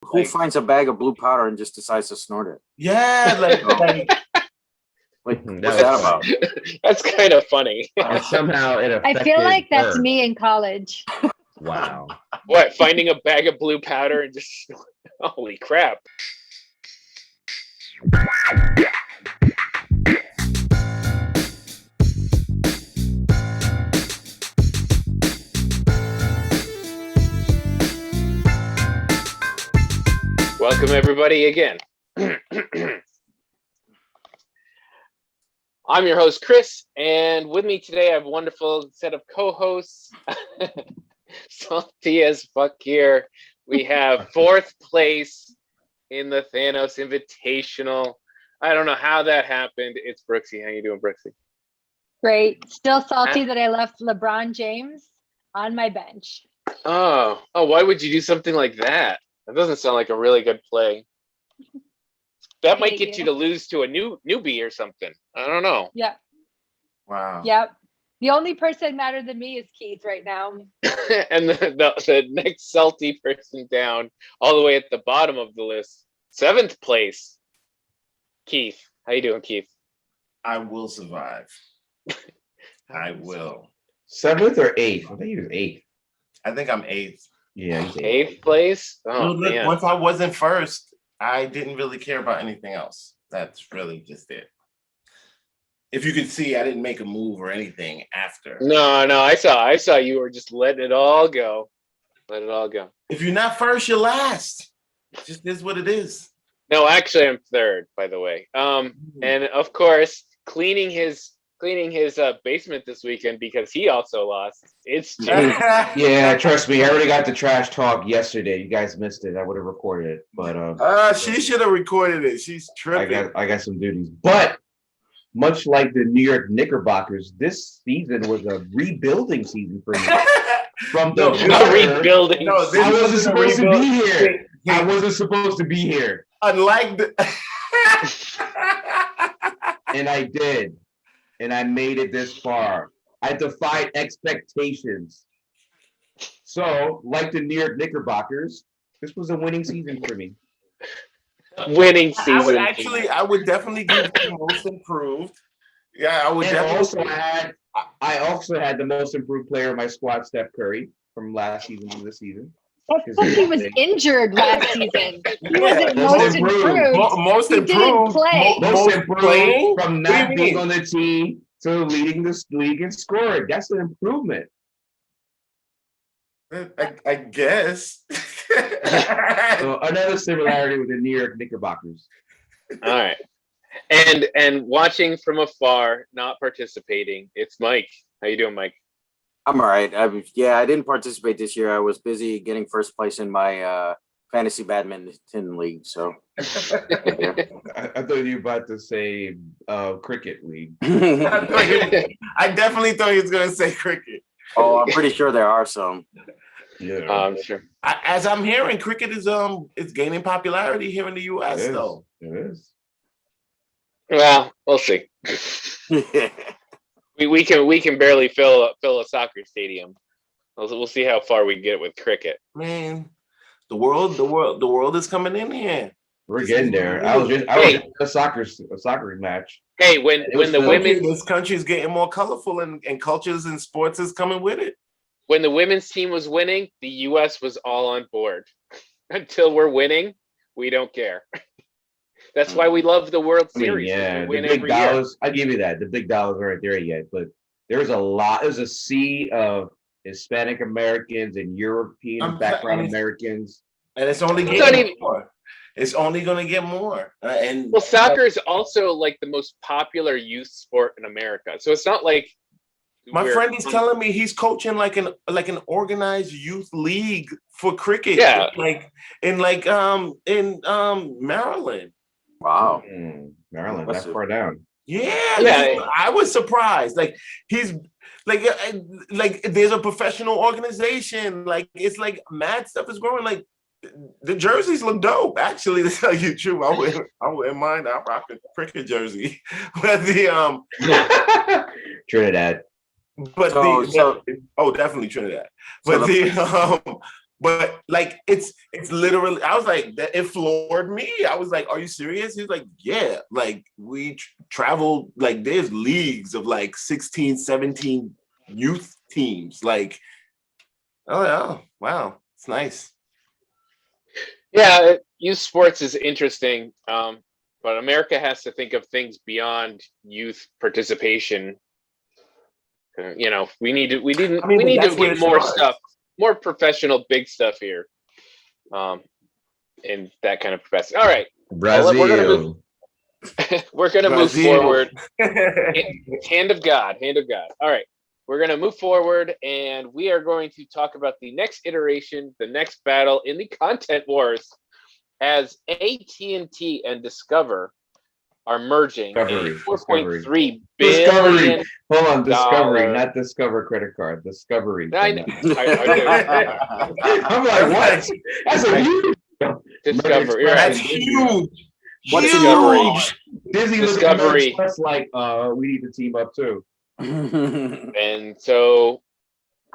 Who finds a bag of blue powder and just decides to snort it? Yeah, Like what's that about? That's kind of funny. And somehow it affected I feel like that's her. me in college. Wow. What, finding a bag of blue powder and just holy crap. Welcome everybody again. I'm your host Chris, and with me today I have a wonderful set of co-hosts. Salty as fuck here. We have fourth place in the Thanos Invitational. I don't know how that happened. It's Brooksy. How you doing, Brooksy? Great. Still salty that I left LeBron James on my bench. Oh, why would you do something like that? That doesn't sound like a really good play. That might get you to lose to a newbie or something. I don't know. Yep. wow. Yep. The only person madder than me is Keith right now. And the next salty person down, all the way at the bottom of the list, seventh place, Keith. How you doing, Keith? I will survive. I will. Seventh or eighth? I think he was eighth. I think I'm eighth. Yeah, he's Eighth place? Oh, Look, man. once I wasn't first, I didn't really care about anything else. That's really just it. If you could see, I didn't make a move or anything after. No, I saw you were just letting it all go. Let it all go. If you're not first, you're last. It just is what it is. No, actually, I'm third, by the way. And of course, cleaning his basement this weekend because he also lost. It's Jimmy. Yeah, trust me, I already got the trash talk yesterday. You guys missed it. I would have recorded it, but She should have recorded it. She's tripping. I got some duties. But much like the New York Knickerbockers, this season was a rebuilding season for me. From the rebuilding. No, I wasn't supposed to be here. I wasn't supposed to be here. Unlike the And I did. And I made it this far. I defied expectations. So, like the New York Knickerbockers, this was a winning season for me. Winning season. I would definitely give you most improved. Yeah, I would And definitely. I also had the most improved player in my squad, Steph Curry, from last season to this season. That's because he was injured last season. He wasn't most most improved. Most He didn't improved. play. Most improved playing? from What do you not being mean? on the team to leading this league in scoring. That's an improvement. I guess. So another similarity with the New York Knickerbockers. All right. And watching from afar, not participating, it's Mike. How you doing, Mike? I'm all right. I didn't participate this year. I was busy getting first place in my fantasy badminton league. So yeah. I thought you were about to say cricket league. I definitely thought he was going to say cricket. Oh, I'm pretty sure there are some. Yeah, I'm sure. As I'm hearing, cricket is it's gaining popularity here in the U.S. though. It is. Well, we'll see. We can barely fill a soccer stadium. We'll see how far we get with cricket. Man, the world is coming in here. We're getting there. I was just a soccer match. Hey, when the women This country is getting more colorful and cultures and sports is coming with it. when the women's team was winning, the U.S. was all on board. Until we're winning, we don't care. That's why we love the World Series. Yeah, we win the big every dollars. I give you that. The big dollars aren't there yet, but there's a sea of Hispanic Americans and European background Americans, And it's only getting more. It's only going to get more. Well, soccer is also like the most popular youth sport in America. So it's not like my friend is telling me he's coaching like an organized youth league for cricket. Yeah. in Maryland. Wow. Maryland, that's far down. Yeah. I was surprised. Like he's like there's a professional organization. Like it's like mad stuff is growing. Like the jerseys look dope. Actually, to tell you the truth, I wouldn't mind. I rock a cricket jersey, but the Trinidad. But definitely Trinidad. But But like it's literally, I was like, that it floored me. I was like, are you serious? He's like, yeah, like we traveled, like there's leagues of like 16, 17 youth teams. Like, oh wow, it's nice. Yeah, youth sports is interesting, but America has to think of things beyond youth participation. We need to get more stuff, more professional, big stuff here, in that kind of capacity. All right, Brazil. we're gonna move forward. Hand of God. All right, we're gonna move forward, and we are going to talk about the next iteration, the next battle in the content wars, as AT&T and Discover are merging a $4.3 billion. Hold on, Discovery, not Discover credit card. Discovery. I know. I'm like, what? That's a huge Discovery. That's huge. What's huge. Disney Discovery. That's like, we need to team up too. And so,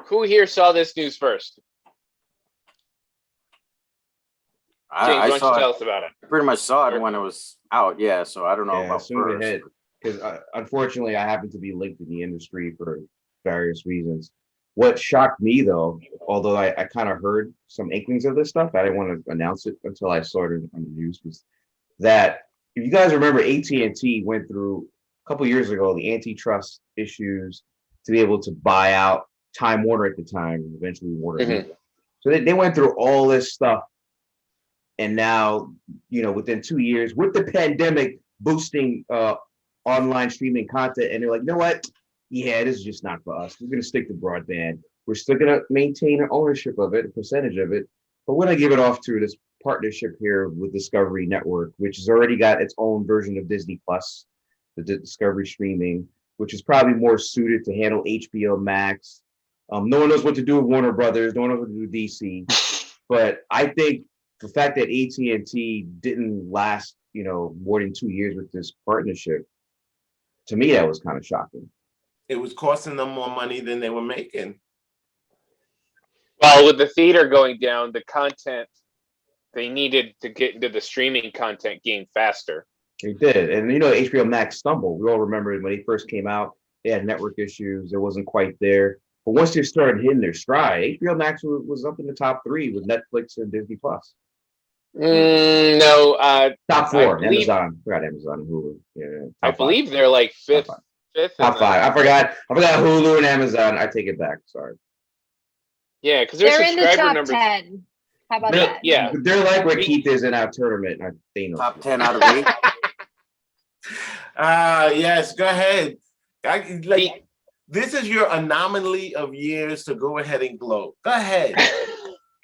who here saw this news first? James, why don't you tell us about it? I pretty much saw it when it was out. Yeah, so I don't know about first. Because unfortunately, I happen to be linked in the industry for various reasons. What shocked me, though, although I kind of heard some inklings of this stuff, I didn't want to announce it until I saw it on the news, was that if you guys remember, AT&T went through a couple years ago the antitrust issues to be able to buy out Time Warner at the time, and eventually Warner. Mm-hmm. So they went through all this stuff. And now, within 2 years, with the pandemic boosting online streaming content, and they're like, you know what? Yeah, this is just not for us. We're going to stick to broadband. We're still going to maintain ownership of it, a percentage of it, but we're going to give it off to this partnership here with Discovery Network, which has already got its own version of Disney Plus, the Discovery streaming, which is probably more suited to handle HBO Max. No one knows what to do with Warner Brothers. No one knows what to do with DC. But I think the fact that AT&T didn't last, more than 2 years with this partnership, to me, that was kind of shocking. It was costing them more money than they were making. Well, with the theater going down, the content they needed to get into the streaming content game faster. They did. And, HBO Max stumbled. We all remember when they first came out, they had network issues. It wasn't quite there. But once they started hitting their stride, HBO Max was up in the top 3 with Netflix and Disney Plus. No. Top 4. Amazon. I forgot Amazon and Hulu. Yeah. I believe they're like fifth. Top 5. I forgot Hulu and Amazon. I take it back. Sorry. Yeah, because they're in the top numbers. 10. How about that? Yeah. They're like where Keith is in our tournament. They know. Top 10 out of 8. Yes, go ahead. This is your anomaly of years to go ahead and gloat. Go ahead.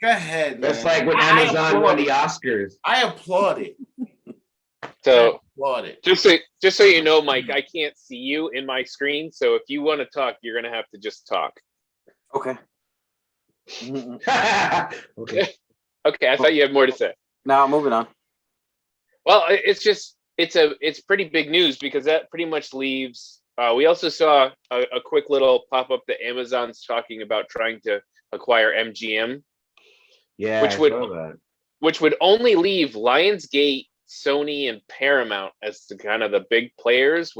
Go ahead, man. That's like when Amazon won the Oscars. I applaud it. So, applaud it. just so you know, Mike, I can't see you in my screen. So if you want to talk, you're going to have to just talk. Okay. Okay. Okay, I thought you had more to say. Now moving on. Well, it's pretty big news because that pretty much leaves. We also saw a quick little pop up that Amazon's talking about trying to acquire MGM. Yeah, which would only leave Lionsgate, Sony, and Paramount as the kind of the big players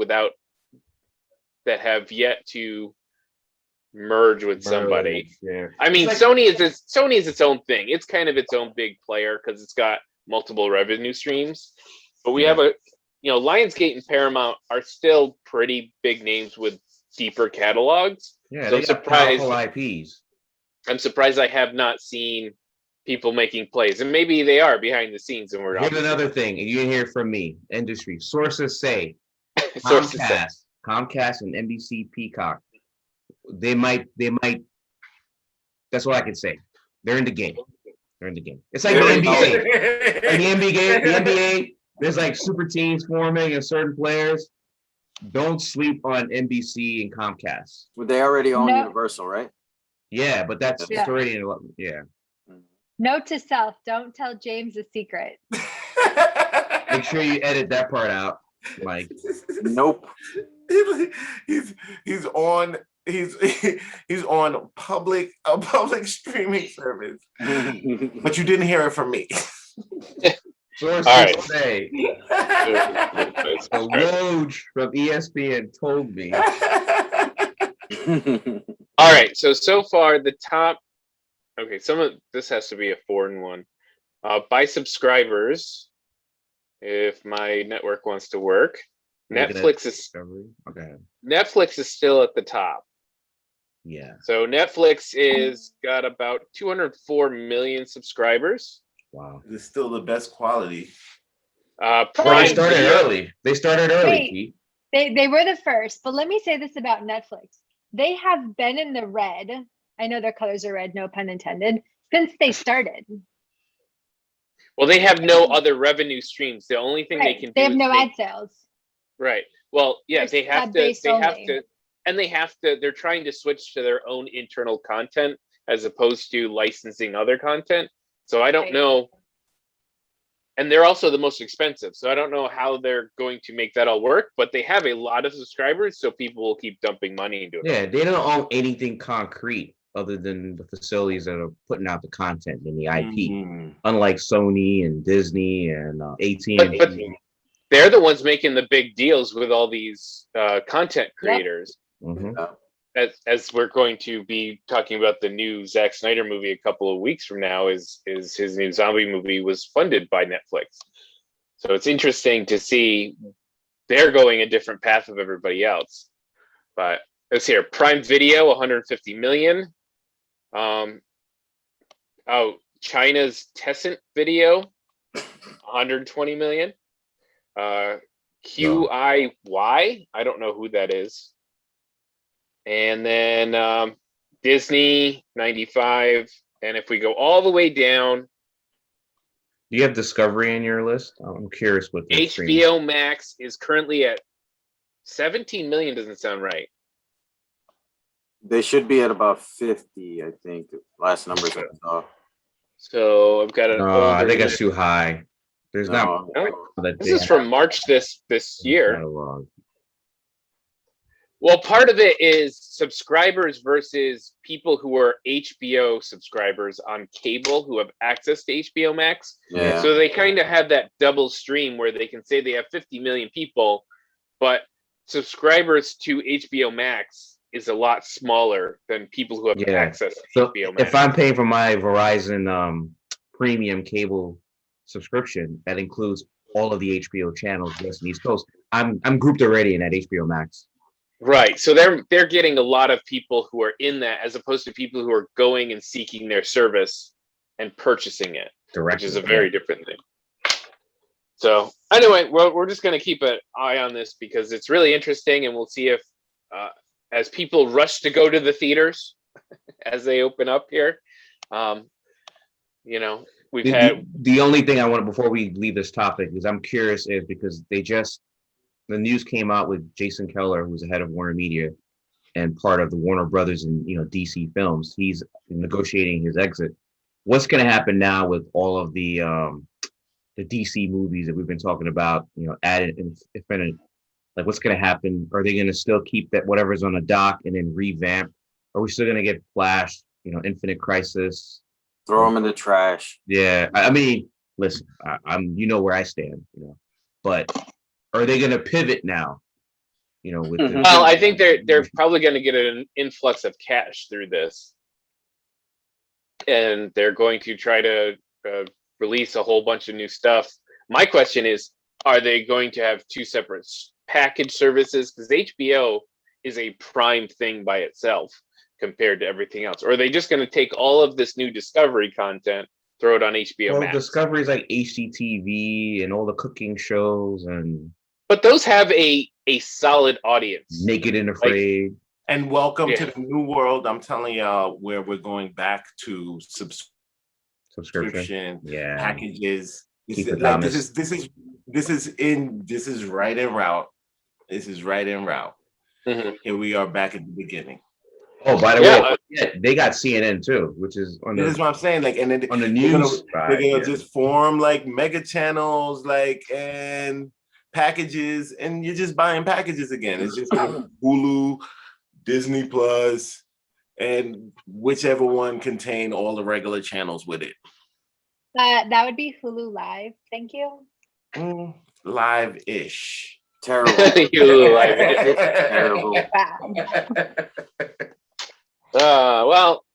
that have yet to merge with somebody. Yeah. I mean, Sony is its own thing. It's kind of its own big player because it's got multiple revenue streams. But we have Lionsgate and Paramount are still pretty big names with deeper catalogs. Yeah, so they got powerful IPs. I'm surprised I have not seen people making plays, and maybe they are behind the scenes. And we're here's another thing, and you hear from me. Industry sources say Comcast and NBC Peacock. They might. That's what I can say. They're in the game. It's like the NBA. The NBA. There's like super teams forming and certain players. Don't sleep on NBC and Comcast. Well, they already own Universal, right? Yeah, but it's already in. Yeah. Note to self: don't tell James a secret. Make sure you edit that part out, Mike. Nope. He's on he's he's on a public streaming service, but you didn't hear it from me. Sources All right. say Nice. the Woj from ESPN told me. All right. So far the top. Okay, some of this has to be a foreign one. By subscribers, if my network wants to work, Netflix is still at the top. Yeah. So Netflix is got about 204 million subscribers. Wow. It's still the best quality. They Prime started Video. early. They started early, Wait. Pete. They were the first, but let me say this about Netflix. They have been in the red. I know their colors are red, no pun intended, since they started. Well, they have no other revenue streams. The only thing they can do They have is no make- ad sales. Right. Well, yeah, They're they have to. sub-based They have only. to, and they have to. They're trying to switch to their own internal content as opposed to licensing other content. So I don't Right. know. And they're also the most expensive. So I don't know how they're going to make that all work. But they have a lot of subscribers, so people will keep dumping money into it. Yeah, they don't own anything concrete other than the facilities that are putting out the content and the IP. Mhm. Unlike Sony and Disney and AT&T. But they're the ones making the big deals with all these content creators. Mhm. As we're going to be talking about the new Zack Snyder movie a couple of weeks from now, is his new zombie movie was funded by Netflix. So it's interesting to see they're going a different path of everybody else. But let's hear Prime Video, 150 million. China's Tencent Video, 120 million. QIY, I don't know who that is. And then Disney 95, and if we go all the way down, Do you have Discovery in your list? I'm curious what they're streaming. HBO Max is currently at 17 million. Doesn't sound right. They should be at about 50, I think. Last numbers I saw. So I've got an. I older think that's list. too high. There's not. That This is from March this year. catalog. Well, part of it is subscribers versus people who are HBO subscribers on cable who have access to HBO Max. Yeah. So they kind of have that double stream where they can say they have 50 million people, but subscribers to HBO Max is a lot smaller than people who have Yeah. access to So HBO Max. if I'm paying for my Verizon premium cable subscription, that includes all of the HBO channels West and East Coast. I'm grouped already in that HBO Max. Right. So they're getting a lot of people who are in that as opposed to people who are going and seeking their service and purchasing it, Directly. which is a very different thing. So anyway, we're just going to keep an eye on this because it's really interesting, and we'll see if as people rush to go to the theaters as they open up here, we've had The only thing I want before we leave this topic is I'm curious is because the news came out with Jason Keller, who's the head of Warner Media and part of the Warner Brothers and DC Films. He's negotiating his exit. What's going to happen now with all of the DC movies that we've been talking about? Added Infinite. Like, what's going to happen? Are they going to still keep that whatever's on the dock and then revamp? Are we still going to get Flash? Infinite Crisis. Throw them in the trash. Yeah, I mean, listen, I'm where I stand. But are they going to pivot now? With well, I think they're probably going to get an influx of cash through this, and they're going to try to release a whole bunch of new stuff. My question is, are they going to have two separate package services? Because HBO is a prime thing by itself compared to everything else. Or are they just going to take all of this new Discovery content, throw it on HBO Max? Discovery is like HGTV and all the cooking shows but those have a solid audience. Naked and Afraid. And welcome to the new world. I'm telling y'all where we're going back to subscription packages. This is right en route. This is right en route. Mm-hmm. Here we are back at the beginning. Oh, by the way, they got CNN too, which is on this is what I'm saying. Like, and then on the news, they're gonna just form like mega channels, and packages, and you're just buying packages again. It's just like Hulu, Disney Plus, and whichever one contained all the regular channels with it. That would be Hulu Live. Thank you. Live-ish. Terrible. Hulu Live. It's terrible. Bad. Well,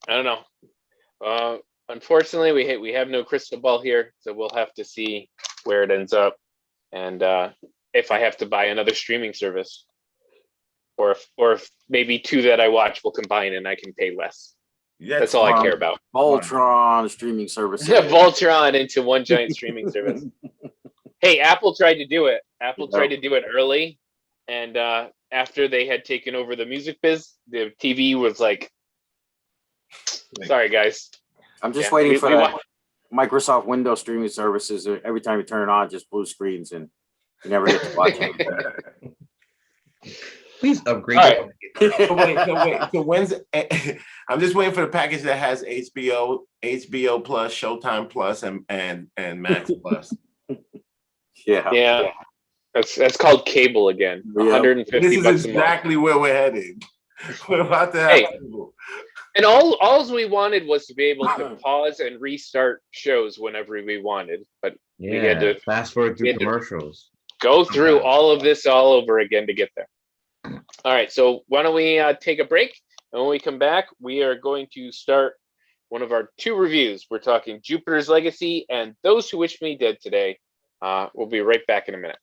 I don't know. Unfortunately, we have no crystal ball here, so we'll have to see where it ends up, and if I have to buy another streaming service, or if maybe two that I watch will combine and I can pay less. That's all I care about. Voltron streaming service. Voltron into one giant streaming service. Hey, Apple tried to do it. Apple tried to do it early, and after they had taken over the music biz, the TV was like, sorry guys. I'm just waiting for that Microsoft Windows streaming services. Every time you turn it on, just blue screens, and you never get to watch it. Please upgrade. All So when's? I'm just waiting for the package that has HBO Plus, Showtime Plus, and Max Plus. Yeah. That's called cable again. Yeah. 150 This is bucks exactly where we're headed. We're about to have cable. And all we wanted was to be able to pause and restart shows whenever we wanted, but we had to fast forward through commercials. go through all of this all over again to get there. All right, so why don't we take a break, and when we come back, we are going to start one of our two reviews. We're talking Jupiter's Legacy and Those Who Wish Me Dead today. We'll be right back in a minute.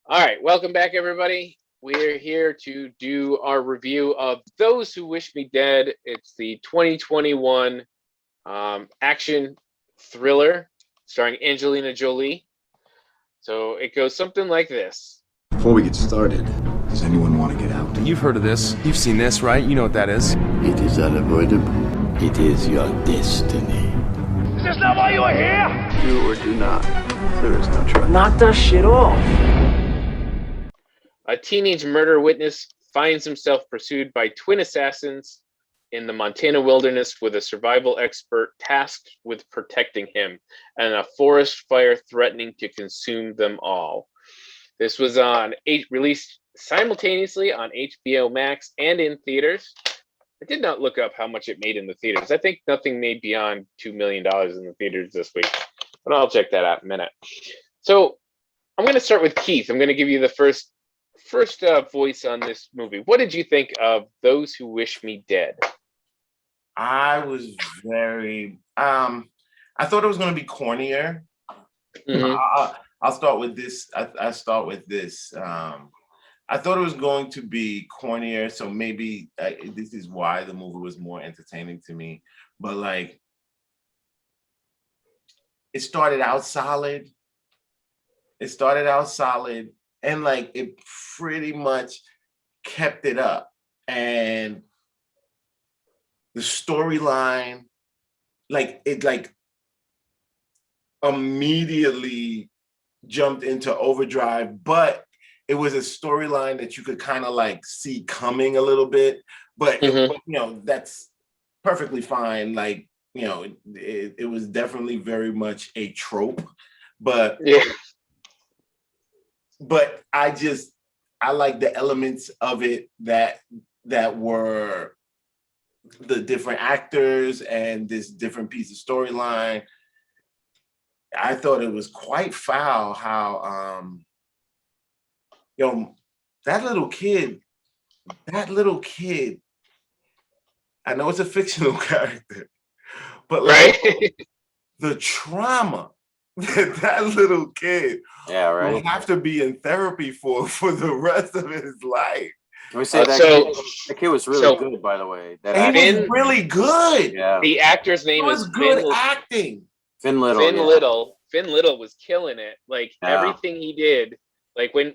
All right, welcome back, everybody. We're here to do our review of Those Who Wish Me Dead. It's the 2021 action thriller starring Angelina Jolie. So it goes something like this. Before we get started, does anyone want to get out? You've heard of this. You've seen this, right? You know what that is. It is unavoidable. It is your destiny. Is this not why you are here? Do or do not. There is no try. Knock that shit off. A teenage murder witness finds himself pursued by twin assassins in the Montana wilderness, with a survival expert tasked with protecting him, and a forest fire threatening to consume them all. This was released simultaneously on HBO Max and in theaters. I did not look up how much it made in the theaters. I think nothing made beyond $2 million in the theaters this week, but I'll check that out in a minute. So I'm going to start with Keith. I'm going to give you the first voice on this movie. What did you think of Those Who Wish Me Dead? I was very. I thought it was going to be cornier. Mm-hmm. I'll start with this. I start with this. I thought it was going to be cornier, so maybe this is why the movie was more entertaining to me. But like, it started out solid. And like it pretty much kept it up. And the storyline, like it like immediately jumped into overdrive, but it was a storyline that you could kind of like see coming a little bit, but that's perfectly fine. Like, it was definitely very much a trope, but but I like the elements of it that were the different actors and this different piece of storyline. I thought it was quite foul how that little kid, I know it's a fictional character, but like the trauma that little kid will have to be in therapy for the rest of his life. Can we say that kid was really good, by the way? He was really good. Yeah. The actor's name was is good acting. Finn Little. Finn Little was killing it. Like everything he did. Like when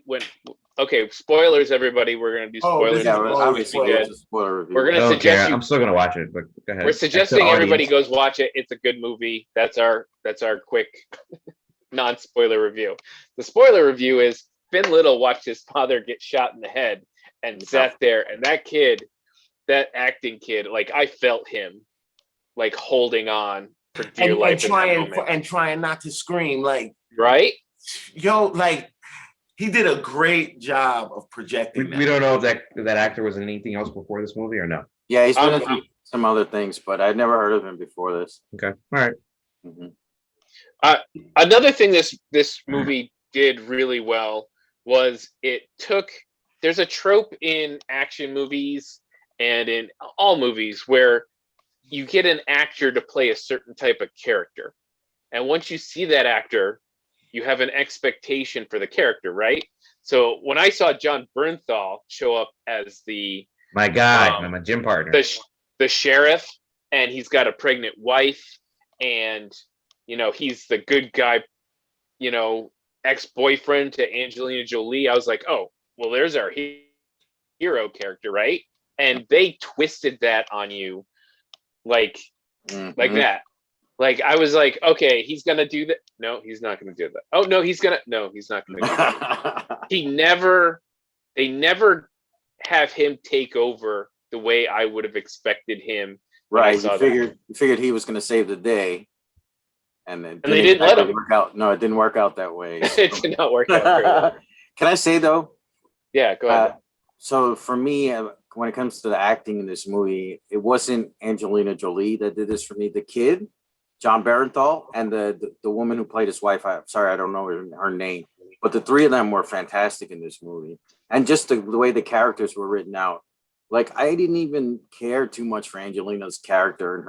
okay, spoilers, everybody. We're gonna do spoilers. We're gonna suggest I'm still gonna watch it, but go ahead. We're suggesting everybody goes watch it. It's a good movie. That's our quick non-spoiler review. The spoiler review is Finn Little watched his father get shot in the head and sat there, and that kid, that acting kid, like I felt him like holding on for dear life and trying not to scream, like right. Yo, like he did a great job of projecting We don't know if that actor was in anything else before this movie or no. Yeah, he's been in some other things, but I'd never heard of him before this. Okay, all right. Another thing this movie did really well was there's a trope in action movies and in all movies where you get an actor to play a certain type of character. And once you see that actor, you have an expectation for the character, right? So when I saw John Bernthal show up as my guy, my gym partner, the sheriff, and he's got a pregnant wife, and he's the good guy, ex-boyfriend to Angelina Jolie. I was like, oh, well, there's our hero character, right? And they twisted that on you like that. Like, I was like, okay, he's gonna do that. No, he's not gonna do that. Oh no, he's not gonna do that. They never have him take over the way I would have expected him. Right. You figured he was gonna save the day. And they didn't let him work out. No, it didn't work out that way. It did not work out very well. Can I say though? Yeah, go ahead. So for me, when it comes to the acting in this movie, it wasn't Angelina Jolie that did this for me. The kid, John Barenthal, and the woman who played his wife. I'm sorry, I don't know her name, but the three of them were fantastic in this movie. And just the way the characters were written out. Like, I didn't even care too much for Angelina's character and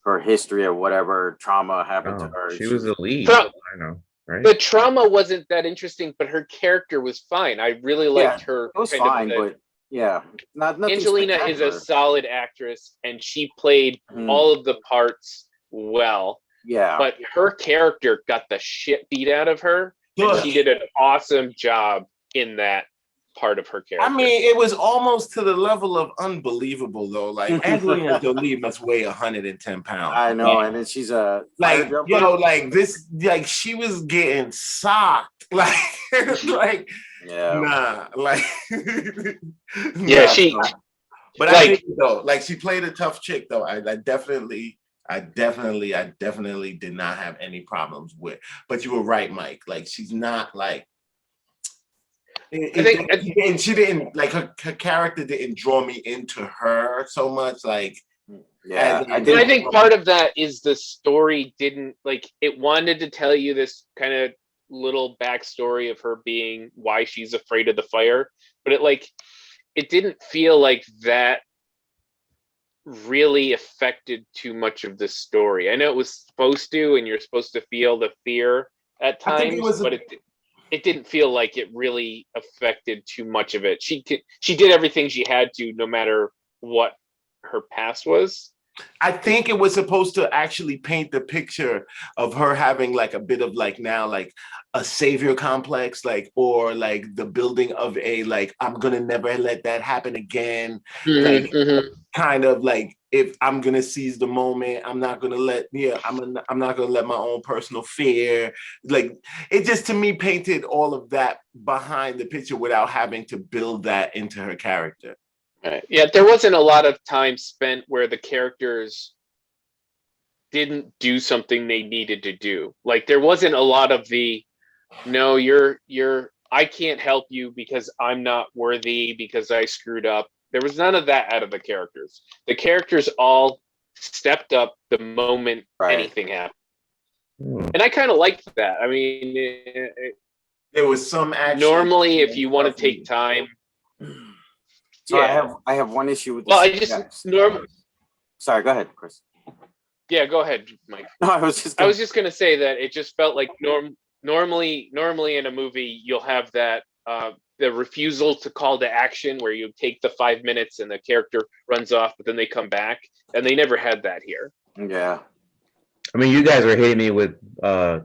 her history or whatever trauma happened to her. She was the lead. I know, right? The trauma wasn't that interesting, but her character was fine. I really liked her. It was fine, but yeah, Angelina is a solid actress, and she played all of the parts well. Yeah, but her character got the shit beat out of her, and she did an awesome job in that part of her character. I mean, it was almost to the level of unbelievable though. Like, Angelina Jolie must weigh 110 pounds. I know, and then she's like like she was getting socked. Like, yeah, she. But I think though, like, she played a tough chick though. I definitely did not have any problems with. But you were right, Mike. Like, she's not like. And she didn't like her character didn't draw me into her so much. Like, yeah, I think part of that is the story didn't like it wanted to tell you this kind of little backstory of her being why she's afraid of the fire, but it didn't feel like that really affected too much of the story. I know it was supposed to, and you're supposed to feel the fear at times, but it didn't feel like it really affected too much of it. She did everything she had to, no matter what her past was. I think it was supposed to actually paint the picture of her having like a bit of like now like a savior complex, like, or like the building of a like I'm gonna never let that happen again. Kind of like, if I'm gonna seize the moment, I'm not gonna let I'm not gonna let my own personal fear. Like, it just to me painted all of that behind the picture without having to build that into her character. Yeah, there wasn't a lot of time spent where the characters didn't do something they needed to do. Like, there wasn't a lot of no, I can't help you because I'm not worthy because I screwed up. There was none of that out of the characters. The characters all stepped up the moment anything happened. And I kind of liked that. I mean, there was some action. Normally, if you want to take time. So I have one issue with this. Well, I just Sorry, go ahead, Chris. Yeah, go ahead, Mike. No, I was just gonna say that it just felt like normally in a movie you'll have that the refusal to call to action where you take the 5 minutes and the character runs off, but then they come back, and they never had that here. Yeah. I mean, you guys are hitting me with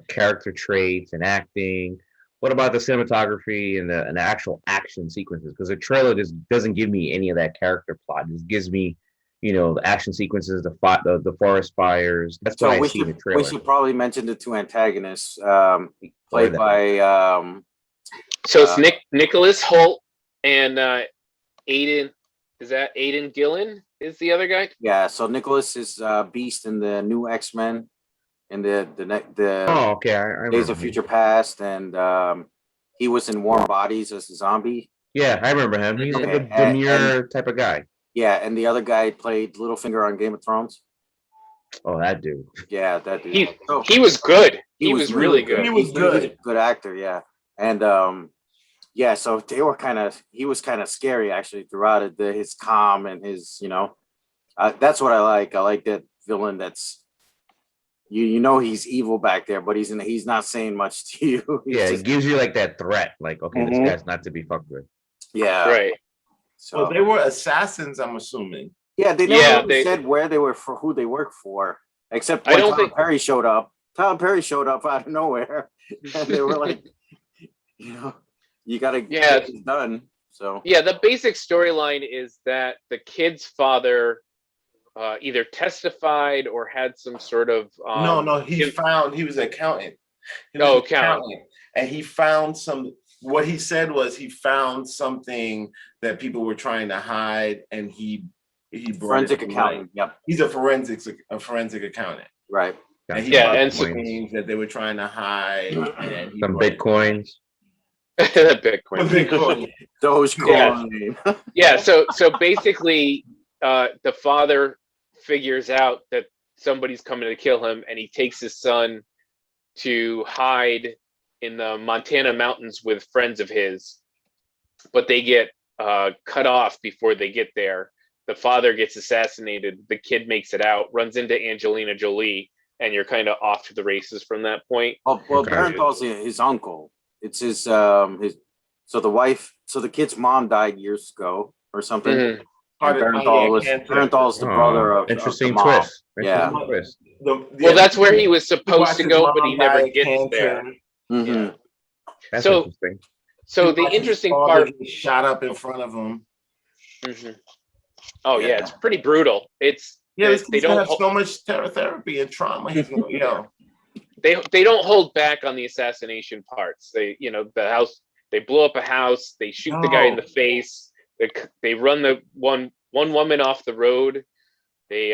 character traits and acting. What about the cinematography and the actual action sequences? Because the trailer just doesn't give me any of that character plot. It just gives me, the action sequences, the forest fires. That's what I see in the trailer. We should probably mention the two antagonists played by. So it's Nicholas Hoult and Aiden. Is that Aiden Gillen? Is the other guy? Yeah. So Nicholas is Beast in the new X-Men. In the I Days of Future Past, and He was in Warm Bodies as a zombie. Yeah, I remember him. He's like a Okay, demure type of guy. Yeah, and the other guy played Littlefinger on Game of Thrones. Oh, that dude. Yeah, that dude. He was good. He was really good. He was good. He's a good actor, yeah. And yeah, so they were he was kind of scary actually throughout it. His calm and his, that's what I like. I like that villain that's he's evil back there, but he's not saying much to you. It gives you like that threat. Like, okay, this guy's not to be fucked with. Yeah. Right. So they were assassins, I'm assuming. Yeah, they never really said where they were for, who they worked for, except when Tyler Perry showed up. Tyler Perry showed up out of nowhere, and they were like, you got to get this done. So yeah, the basic storyline is that the kid's father either testified or had some sort of he was an accountant. Accountant, and he found what he said was he found something that people were trying to hide, and he forensic accountant. Yep, he's a forensic accountant, right? And he and some things that they were trying to hide, and some bitcoins. Bitcoin. Dogecoin. Yeah. So basically, the father figures out that somebody's coming to kill him, and he takes his son to hide in the Montana mountains with friends of his, but they get cut off before they get there. The father gets assassinated. The kid makes it out, runs into Angelina Jolie, and you're kind of off to the races from that point. Well, Barenthal's his uncle. It's his so the kid's mom died years ago or something. Mm-hmm. Barenthal's the brother of interesting the mom. twist. Yeah. Twist. Well, that's where he was supposed to go, but he never gets there. Mm-hmm. Yeah. That's interesting. So the interesting part shot up in front of him. Mm-hmm. Oh yeah, it's pretty brutal. They don't have so much therapy and trauma. They don't hold back on the assassination parts. They the house. They blow up a house. They shoot the guy in the face. They run the one woman off the road. They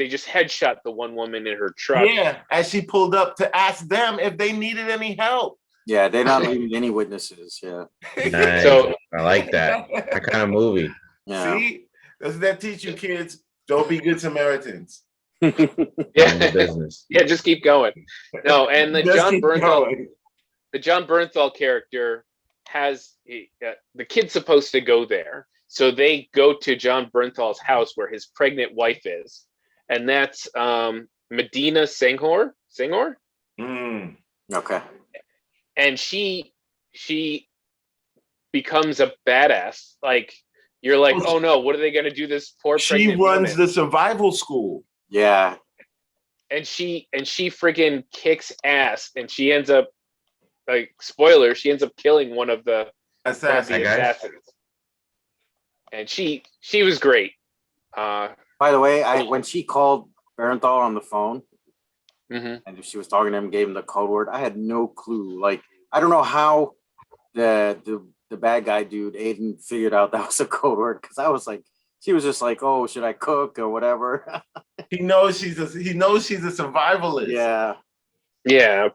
just headshot the one woman in her truck. Yeah, as she pulled up to ask them if they needed any help. Yeah, they're not leaving any witnesses. Yeah. Nice. So I like that. That kind of movie. Yeah. See, doesn't that teach you kids? Don't be good Samaritans. Yeah. Business. Yeah, just keep going. No, and the John Bernthal character has the kid's supposed to go there. So they go to John Bernthal's house where his pregnant wife is. And that's Medina Senghor. Okay. And she becomes a badass. Like you're like, oh no, what are they gonna do this poor pregnant runs woman? the survival school. Yeah. And she friggin' kicks ass, and she ends up, like, spoiler, she ends up killing one of the assassins. And she was great. By the way, when she called Barenthal on the phone, mm-hmm. and she was talking to him, gave him the code word, I had no clue. Like, I don't know how the bad guy dude Aiden figured out that was a code word, because I was like, she was just like, oh, should I cook or whatever? He knows she's a survivalist. Yeah. Yeah,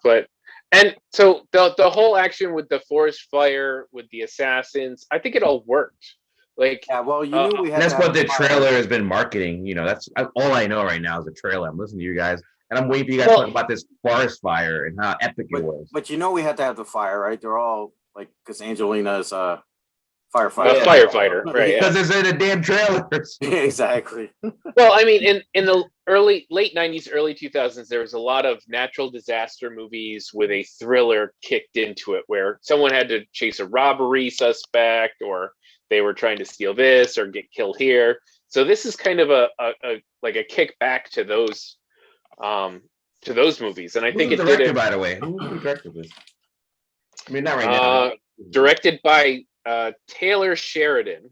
and so the whole action with the forest fire, with the assassins, I think it all worked. Like, yeah, well, you knew we had. That's what the trailer has been marketing. That's all I know right now is the trailer. I'm listening to you guys, and I'm waiting for you guys to talk about this forest fire and how epic it was. But we had to have the fire, right? They're all like, because Angelina is a firefighter. A firefighter, right? Because it's in the damn trailers. Exactly. Well, I mean, in the late 90s, early 2000s, there was a lot of natural disaster movies with a thriller kicked into it, where someone had to chase a robbery suspect, or they were trying to steal this or get killed here. So this is kind of a kick back to those movies, and I think it did it. By the way, who directed this? I mean, not right now. Directed by Taylor Sheridan.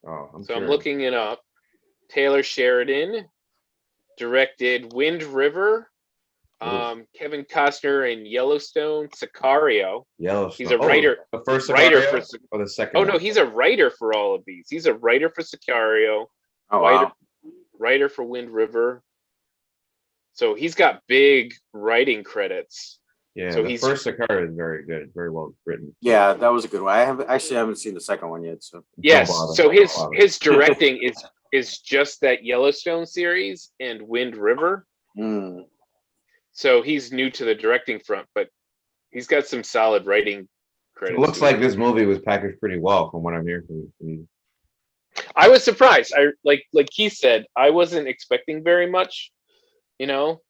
I'm looking it up. Taylor Sheridan directed Wind River, Kevin Costner in Yellowstone, Sicario. Yellowstone. He's a writer. The first writer Sicario or the second? Oh no, he's a writer for all of these. He's a writer for Sicario. Oh wow. Writer for Wind River. So he's got big writing credits. Yeah, So the he's first Sakara is very good, very well written. Yeah, that was a good one. I haven't seen the second one yet. So yes. Don't bother, So don't bother. his directing is just that Yellowstone series and Wind River. mm. So he's new to the directing front, but he's got some solid writing credits. It looks to like him. this movie was packaged pretty well from what I'm hearing from you. I was surprised. I like Keith said, I wasn't expecting very much, you know,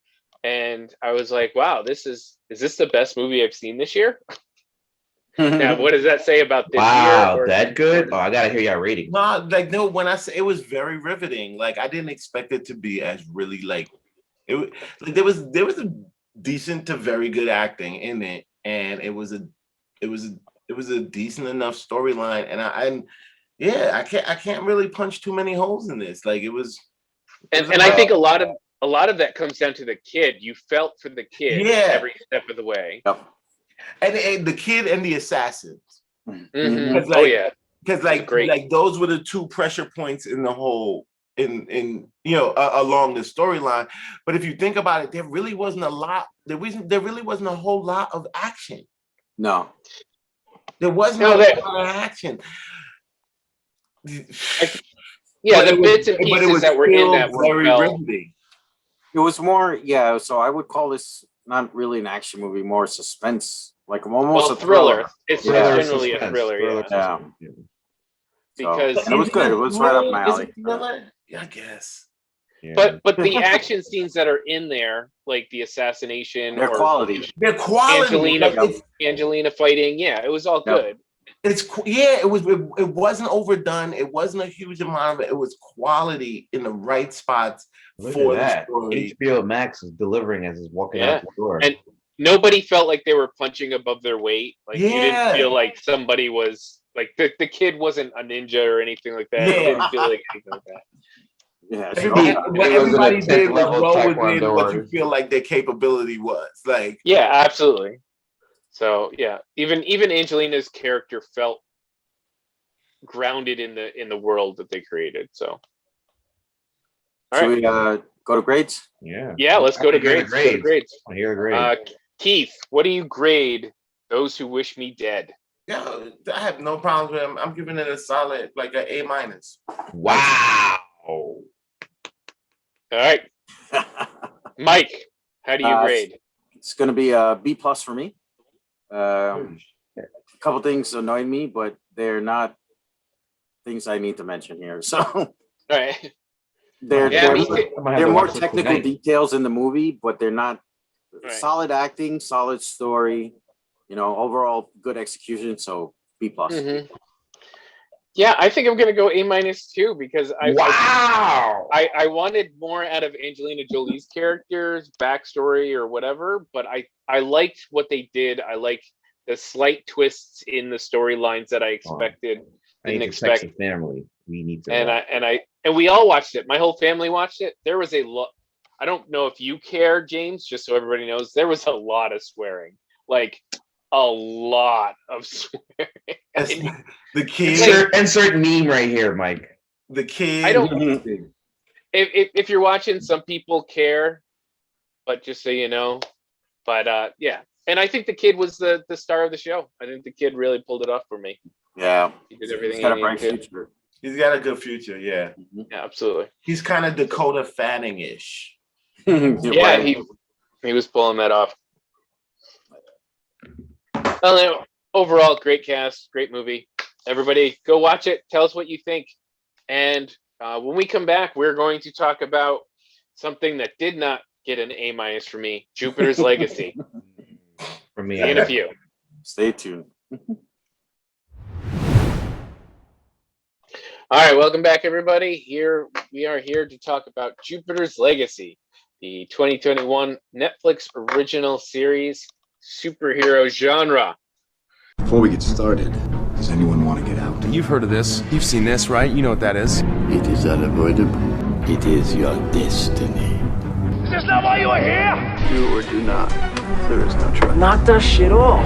and I was like, wow, is this the best movie I've seen this year? Now, what does that say about this Wow, year? that good? Oh, I gotta hear y'all rating. No, when I say it was very riveting, like I didn't expect it to be as really like it. Like, there was a decent to very good acting in it, and it was a decent enough storyline, and I can't really punch too many holes in this. Like it was And I think a lot of that comes down to the kid. You felt for the kid every step of the way. Yep. And the kid and the assassins. Mm-hmm. Like, Oh yeah, because like those were the two pressure points in the whole along the storyline. But if you think about it, there really wasn't a lot. There really wasn't a whole lot of action. No. There wasn't a lot of action. Yeah, the bits and pieces that were in that were very riveting. It was more, yeah. So I would call this not really an action movie, more suspense, like almost a thriller. It's Thriller, generally suspense, a thriller, thriller, yeah. Yeah. Because And it was good. It was right up my alley. I guess. Yeah. But the action scenes that are in there, like the assassination, Their quality. Their quality. Angelina fighting, yeah, it was all good. It wasn't overdone. It wasn't a huge amount of it. It was quality in the right spots. Look for at that. the story. HBO Max is delivering as he's walking out the door. And nobody felt like they were punching above their weight. Like you didn't feel like somebody was like the kid wasn't a ninja or anything like that. It didn't feel like anything like that. Yeah, what everybody did was level roll Taekwondo within what you artist. feel like their capability was. Like yeah, absolutely. So yeah, even Angelina's character felt grounded in the world that they created. So all Should right, we go to grades? yeah, let's go to grades. I hear the grades. Keith, what do you grade Those Who Wish Me Dead? yeah, I have no problems with him. I'm giving it a solid, like an A-. Wow. All right, Mike, how do you grade? It's going to be a B+ for me. A couple things annoyed me, but they're not things I need to mention here. So All right. they're more technical details in the movie, but they're not solid acting, solid story. Overall good execution. So B+. Mm-hmm. Yeah, I think I'm gonna go A- too because I wanted more out of Angelina Jolie's character's backstory or whatever, but I liked what they did. I liked the slight twists in the storylines that I expected. Didn't expect. Family. We need to. And we all watched it. My whole family watched it. There was a lot. I don't know if you care, James. Just so everybody knows, there was a lot of swearing. Like a lot of swearing. The kid. Insert meme right here, Mike. The kid. I don't. If you're watching, some people care, but just so you know. But yeah, and I think the kid was the star of the show. I think the kid really pulled it off for me. Yeah, he did everything. He's got a bright future. He's got a good future. Yeah, yeah, absolutely. He's kind of Dakota Fanning-ish. Yeah, he was pulling that off. Well, overall, great cast, great movie. Everybody, go watch it. Tell us what you think. And when we come back, we're going to talk about something that did not get an A- for me: Jupiter's Legacy. For me, in a few. Stay tuned. All right, welcome back, everybody. Here we are here to talk about Jupiter's Legacy, the 2021 Netflix original series, superhero genre. Before we get started, does anyone want to get out? You've heard of this. You've seen this, right? You know what that is. It is unavoidable. It is your destiny. Is this not why you are here? Do or do not. There is no try. Knock that shit off.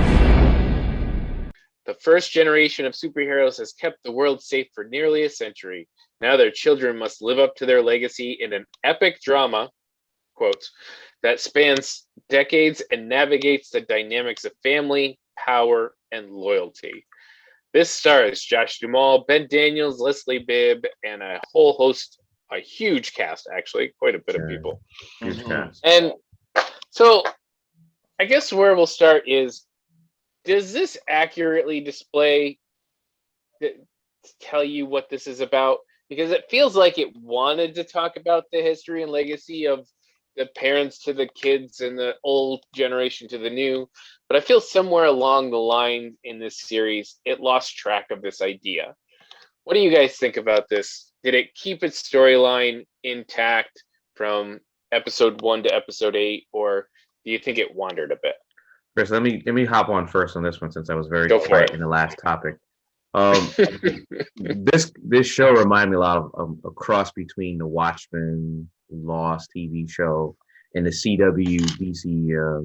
The first generation of superheroes has kept the world safe for nearly a century. Now their children must live up to their legacy in an epic drama, quotes, that spans decades and navigates the dynamics of family, power, and loyalty. This stars Josh Duhamel, Ben Daniels, Leslie Bibb, and a whole host, a huge cast, actually, quite a bit of people. Huge cast. And so I guess where we'll start is, does this accurately tell you what this is about? Because it feels like it wanted to talk about the history and legacy of the parents to the kids and the old generation to the new. But I feel somewhere along the line in this series, it lost track of this idea. What do you guys think about this? Did it keep its storyline intact from episode 1 to episode 8, or do you think it wandered a bit? Chris, let me hop on first on this one since I was very Go for quiet it. in the last topic. This show reminded me a lot of a cross between the Watchmen, Lost TV show, and the CW DC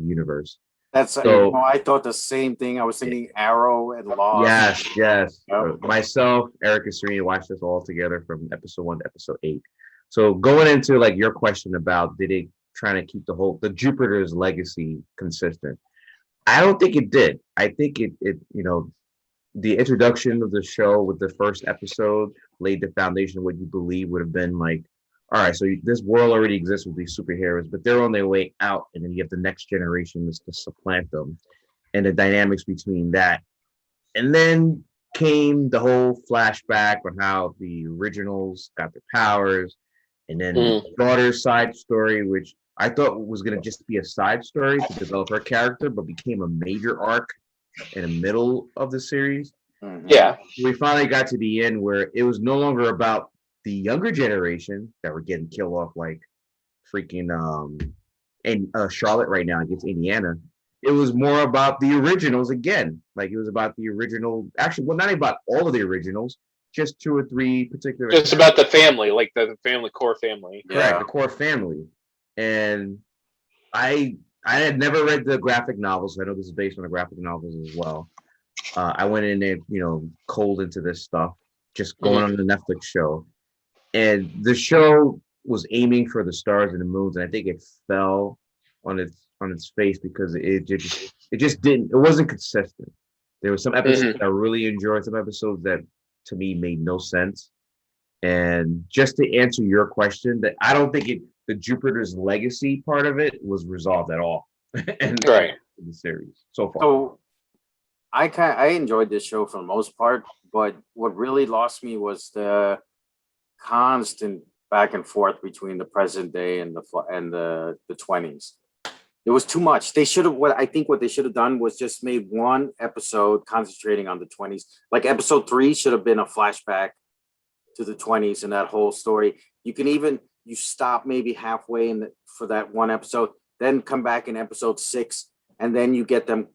universe. That's So- I thought the same thing. I was thinking Arrow and Lost. Yes. Yep. Myself, Eric, and Serena watched this all together from episode 1 to episode 8. So going into like your question about did it trying to keep the Jupiter's legacy consistent? I don't think it did. I think it the introduction of the show with the first episode laid the foundation of what you believe would have been like, all right, so this world already exists with these superheroes, but they're on their way out, and then you have the next generation to supplant them, and the dynamics between that. And then came the whole flashback on how the originals got their powers, and then daughter's side story, which I thought was going to just be a side story to develop her character, but became a major arc in the middle of the series. Yeah. We finally got to the end where it was no longer about the younger generation that were getting killed off like freaking Charlotte right now against Indiana. It was more about the originals again. Like it was about the original, actually, well, not about all of the originals, just 2 or 3 particular. Just about the family, like the family, core family. Correct, the core family. And I had never read the graphic novels. So I know this is based on the graphic novels as well. I went in there, cold into this stuff, just going on the Netflix show. And the show was aiming for the stars and the moons, and I think it fell on its face because it wasn't consistent. There were some episodes that I really enjoyed, some episodes that to me made no sense. And just to answer your question, that I don't think the Jupiter's legacy part of it was resolved at all. In the series so far. So I enjoyed this show for the most part, but what really lost me was the constant back and forth between the present day and the 20s. It was too much. They should have. What they should have done was just made one episode concentrating on the 20s. Like episode 3 should have been a flashback to the 20s and that whole story. You stop maybe halfway for that one episode, then come back in episode 6, and then you get them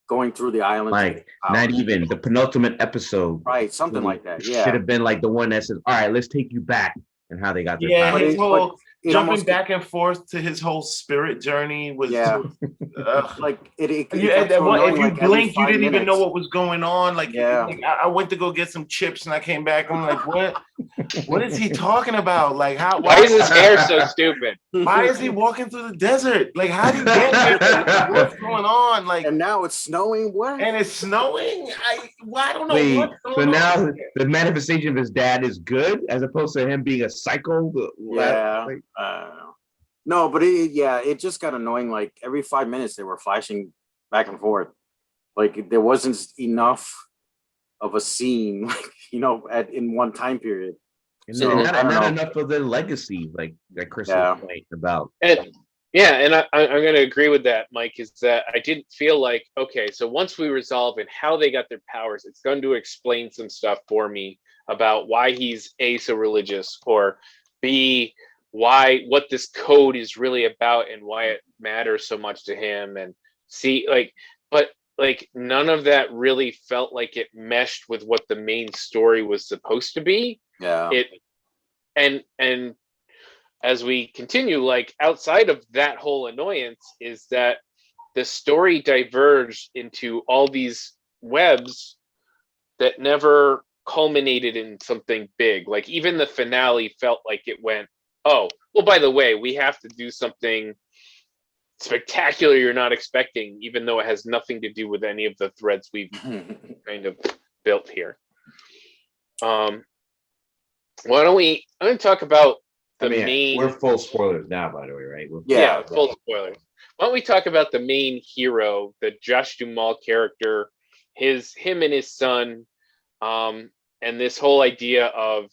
going through the island. Like not even the penultimate episode. Right, something like that. Yeah. Should have been like the one that says, all right, let's take you back and how they got their Yeah, power. his whole jumping almost- back and forth to his whole spirit journey was like it if got you so annoying, like, every blinked, you 5 didn't even know minutes. what was going on. Like, like, I went to go get some chips and I came back. I'm like, what is he talking about? Like, why is his hair so stupid? Why is he walking through the desert? Like, how did he get here? What's going on? Like, and now it's snowing. What? And it's snowing. I don't know. Wait, what's so going now on. the manifestation of his dad is good as opposed to him being a psycho. Yeah. No, but it just got annoying. Like every 5 minutes they were flashing back and forth. Like there wasn't enough of a scene, in one time period. And So, not I don't know. enough of the legacy, like Chris was saying about. And I'm going to agree with that, Mike, is that I didn't feel like, okay, so once we resolve and how they got their powers, it's going to explain some stuff for me about why he's A, so religious, or B, what this code is really about and why it matters so much to him, and C, but none of that really felt like it meshed with what the main story was supposed to be. Yeah. And as we continue, like outside of that whole annoyance is that the story diverged into all these webs that never culminated in something big. Like even the finale felt like it went, oh, well, by the way, we have to do something spectacular you're not expecting, even though it has nothing to do with any of the threads we've kind of built here. Why don't we? I'm going to talk about the main. We're full spoilers now, by the way, right? Yeah, full spoilers. Why don't we talk about the main hero, the Josh Duhamel character, him and his son, and this whole idea of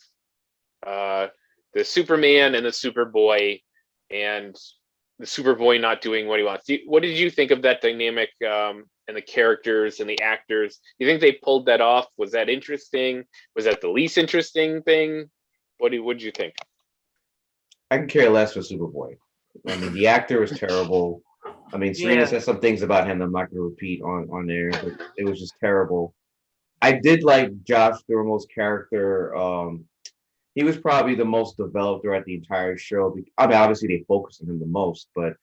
the Superman and the Superboy, and the Superboy not doing what he wants. What did you think of that dynamic, and the characters and the actors? Do you think they pulled that off? Was that interesting? Was that the least interesting thing? What did you think? I can care less for Superboy. I mean, the actor was terrible. I mean, Serena said some things about him I'm not going to repeat on there, but it was just terrible. I did like Josh Duhamel's character. He was probably the most developed throughout the entire show. I mean, obviously they focused on him the most, but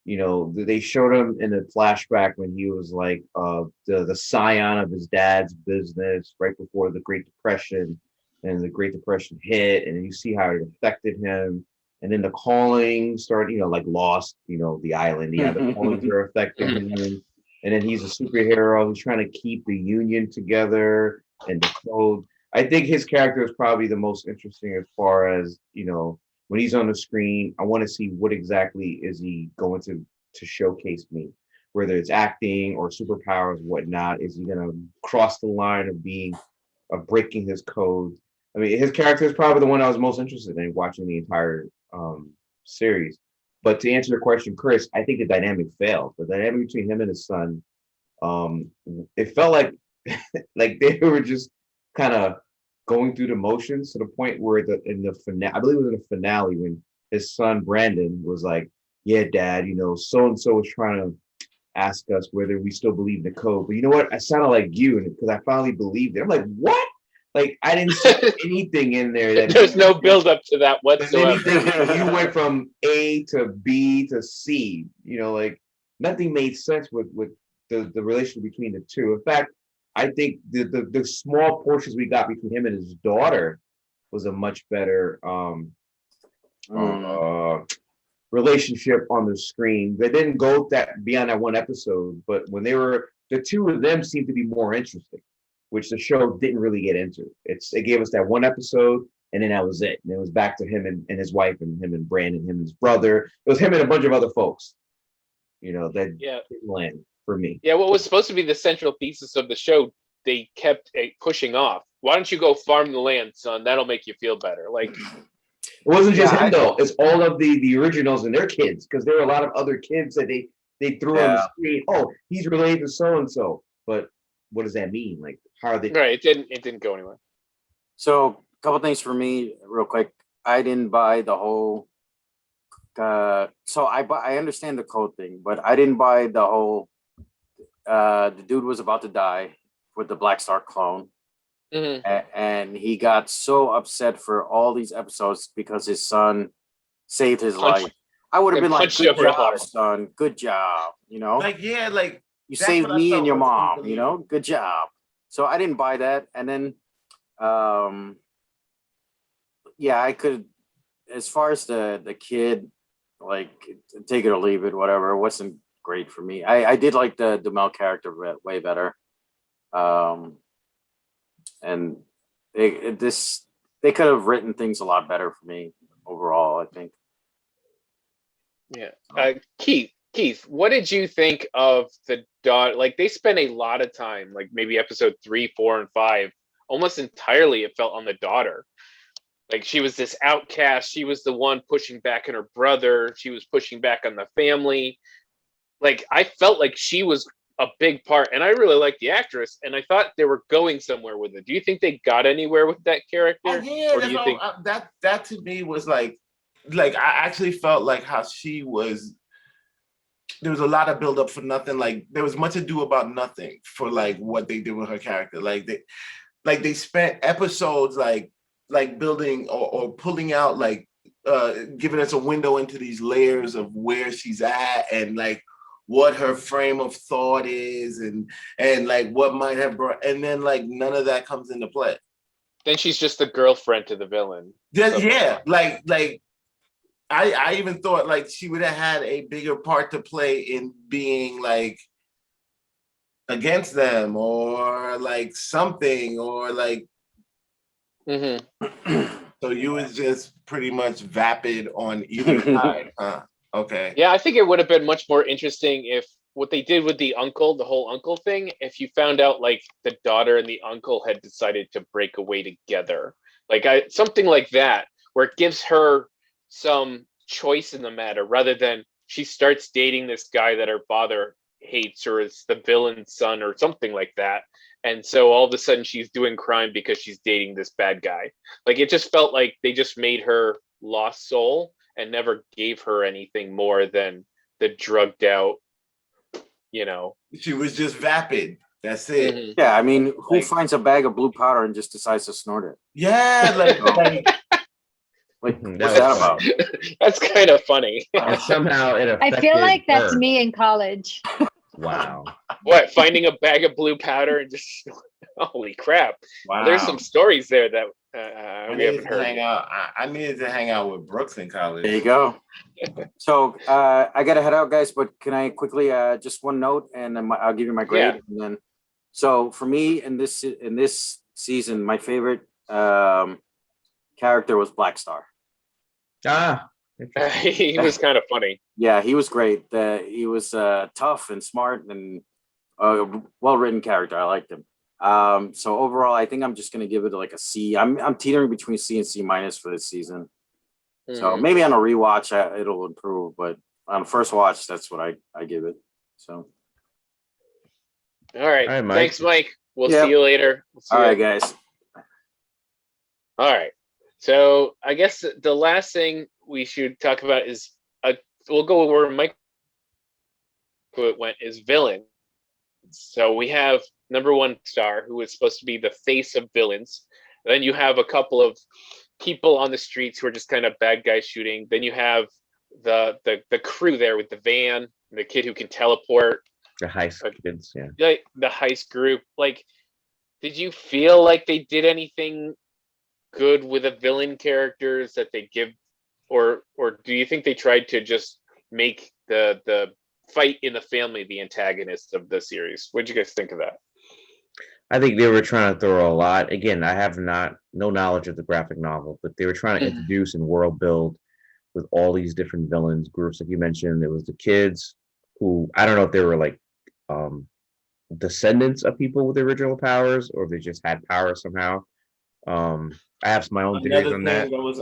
you know, they showed him in a flashback when he was like the scion of his dad's business right before the Great Depression, and the Great Depression hit, and you see how it affected him. And then the calling started, you know, like Lost, you know, the island. Yeah, the callings are affecting him. And then he's a superhero who's trying to keep the Union together and the code. I think his character is probably the most interesting as far as, you know, when he's on the screen, I want to see what exactly is he going to showcase me, whether it's acting or superpowers, whatnot. Is he going to cross the line of breaking his code? I mean, his character is probably the one I was most interested in watching the entire series. But to answer the question, Chris, I think the dynamic failed. The dynamic between him and his son, it felt like like they were just kind of going through the motions to the point where in the finale, I believe it was in the finale, when his son Brandon was like, "Yeah, Dad, you know, so and so was trying to ask us whether we still believe in the code, but you know what? I sounded like you, and because I finally believed it." I'm like, "What?" Like, I didn't see anything in there that there's no build up to that whatsoever. You went from A to B to C. You know, like nothing made sense with the relationship between the two. In fact, I think the small portions we got between him and his daughter was a much better relationship on the screen. They didn't go that beyond that one episode, but when the two of them seemed to be more interesting, which the show didn't really get into. It gave us that one episode, and then that was it. And it was back to him and his wife, and him and Brandon, him and his brother. It was him and a bunch of other folks, you know, that didn't land for me. Yeah, what was supposed to be the central thesis of the show, they kept pushing off. Why don't you go farm the land, son? That'll make you feel better. Like, it wasn't just him though. It's all of the originals and their kids, because there were a lot of other kids that they threw on the screen. Oh, he's related to so and so, but what does that mean? Like, how are they? Right, it didn't go anywhere. So, a couple things for me, real quick. I didn't buy the whole. So I understand the code thing, but I didn't buy the whole. The dude was about to die with the Black Star clone, and he got so upset for all these episodes because his son saved his life. I would have been like, "Good job, son. Good job." You know, like you saved me and your mom. You know, good job. So I didn't buy that, and then, I could, as far as the kid, like, take it or leave it, whatever. It wasn't great for me. I did like the Duhamel character way better, and they could have written things a lot better for me overall, I think. Yeah, Keith, what did you think of the daughter? Like, they spent a lot of time, like maybe episode 3, 4, and 5, almost entirely it felt on the daughter. Like, she was this outcast. She was the one pushing back on her brother. She was pushing back on the family. Like, I felt like she was a big part, and I really liked the actress, and I thought they were going somewhere with it. Do you think they got anywhere with that character? Or do you think that to me was like I actually felt like how she was. There was a lot of build up for nothing. Like, there was much ado about nothing for like what they did with her character. Like they spent episodes like building or pulling out, like giving us a window into these layers of where she's at, and like what her frame of thought is, and like what might have brought, and then like none of that comes into play. Then she's just the girlfriend to the villain. Yeah, like I even thought like she would have had a bigger part to play in being like against them or like something or like. So you was just pretty much vapid on either side, huh? Okay. Yeah, I think it would have been much more interesting if what they did with the uncle, the whole uncle thing, if you found out like the daughter and the uncle had decided to break away together. Like something like that, where it gives her some choice in the matter rather than she starts dating this guy that her father hates or is the villain's son or something like that. And so all of a sudden she's doing crime because she's dating this bad guy. Like it just felt like they just made her lost soul and never gave her anything more than the drugged out, She was just vapid. That's it. Yeah, I mean, who finds a bag of blue powder and just decides to snort it? Yeah, like what's that about? That's kind of funny. And somehow it affected I feel like that's her. me in college. Wow. What, finding a bag of blue powder and just holy crap. wow. There's some stories there that I we needed haven't to heard. hang out. I needed to hang out with Brooks in college. There you go. So I gotta head out, guys. But can I quickly just one note, and then I'll give you my grade. Yeah. And then, so for me in this season, my favorite character was Black Star. Ah. He was kind of funny. Yeah, he was great. He was tough and smart and well-written character. I liked him. So overall, I think I'm just gonna give it like a C. I'm teetering between C and C minus for this season. So maybe on a rewatch it'll improve, but on a first watch, that's what I give it. So. All right. All right, Mike. Thanks, Mike. We'll Yep. see you later. All right, guys. All right. So I guess the last thing we should talk about is we'll go where Mike went is villain. So we have number one star who is supposed to be the face of villains. Then you have a couple of people on the streets who are just kind of bad guys shooting. Then you have the crew there with the van, the kid who can teleport. The heist kids, yeah. Like the heist group. Like, did you feel like they did anything good with the villain characters that they give, or do you think they tried to just make the fight in the family the antagonist of the series? What did you guys think of that? I think they were trying to throw a lot. Again, I have no knowledge of the graphic novel, but they were trying to introduce and world build with all these different villains groups. Like you mentioned, there was the kids who, I don't know if they were like descendants of people with the original powers or they just had powers somehow. I have my own theories on that. That was